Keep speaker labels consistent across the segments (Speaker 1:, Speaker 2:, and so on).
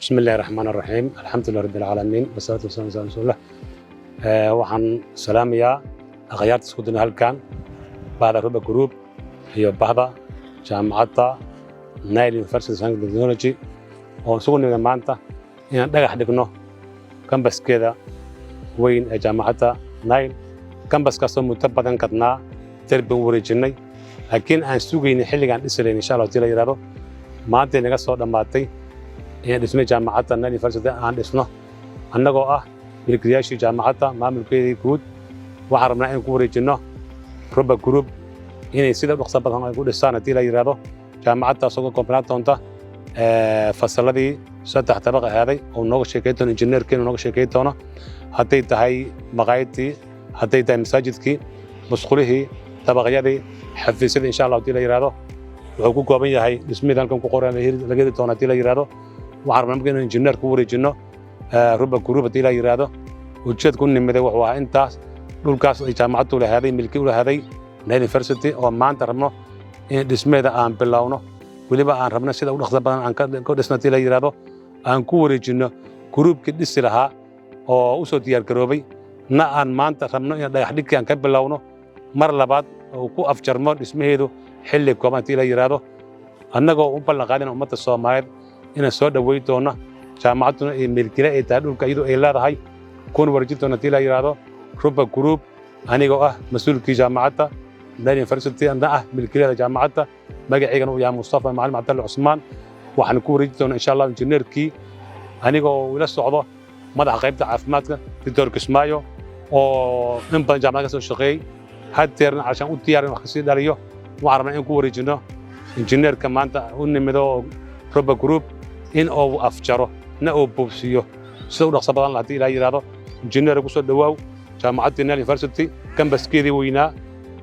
Speaker 1: بسم الله الرحمن الرحيم الحمد لله رب العالمين والصلاة والسلام على رسول الله. waxaan salaamayaa akhyaarta isku dina halkan bahda Roba Group iyo bahda jaamacadda Nile University Science and Technology oo isugu nimid maanta inaan dhagax dhigno kambaskeeda weyn ee jaamacadda Nile. Kambaskaasoo muddo badan kadnaa darbi wareejinay laakiin aan sugaynay xilligan dhisaleyn insha Allah la yiraahdo maanta inaga soo dhamaatay in dhismay jaamacadda Nile University aan dhisno annagoo ah milkiilayaashii jaamacadda maamulkeedii guud waxaan rabnaa in ku wareejino Roba Group inay sida dhaqso badan ay ku dhisaan hadii la yiraahdo jaamacaddaas uga koobnaan doonta fasaladii saddex tabaq ahaaday oo nooga sheekay doona injineerkeena nooga sheekay doona hadday tahay maqaayadii hadday tahay masaajidkii musqulihii tabaqyadii xafiisyadii insha Allah hadii la yiraahdo wuxuu ku kooban yahay dhismada halkan ku qoran laga heli doona hadii la yiraahdo waxaan rabnaa in injineer ku wareejino Roba Group hadii la yiraahdo ujeedku nimada wuxuu ahaa intaas dhulkaas ay jaamacaddu leeyahay milki u leeyahay Nile University oo maanta rabno in dhismeeda aan bilowno waliba aan rabno sida u dhaqso badan aan ka dhisnatay la yiraahdo aan ku wareejino groupkii dhisi lahaa oo u soo diyaar garoobay na aan maanta rabno in dhagax dhigkii aan ka bilowno mar labaad oo ku afjarmo dhismaheedu xilli kooban la yiraahdo annagoo u ballan qaadin ummadda Soomaaliyeed in soo dhaweey doona jaamacadduna ay milkiile ay tahay dhulka iyadoo ay leedahay kun wareejin doona la yiraahdo Roba Group anigoo ah mas'uulkii jaamacadda Nile University anda ah milkiilada jaamacadda magaceygana uu yahay Mustafa Macalin Cabdulla Cusmaan waxaan ku wareejin doonaa insha Allah injineerkii anigoo ila socdo madaxa qaybta caafimaadka Dr. Kismaayo oo in badan jaamacadda ka soo shaqeeyay haddeerna cashan u diyaarin wax kasii dhaliyo waxaan rabnaa in ku wareejino injineerka maanta u nimido Roba Group in uu afjaro na uu buubsiyo sida u dhaqso badan la hadii la yiraahdo injineer ku soo dhawaaw jaamacadda Nile University kambaskeedii weynaa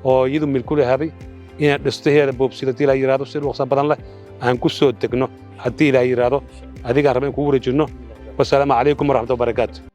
Speaker 1: oo iyadu milku leeyahay in dhistaheeda buubsiyo hadii la yiraahdo sida u dhaqso badan leh aan ku soo degno hadii la yiraahdo adiga rabaan ku wareejino wassalaamu calaykum waraxmatullaahi wabarakaatuh.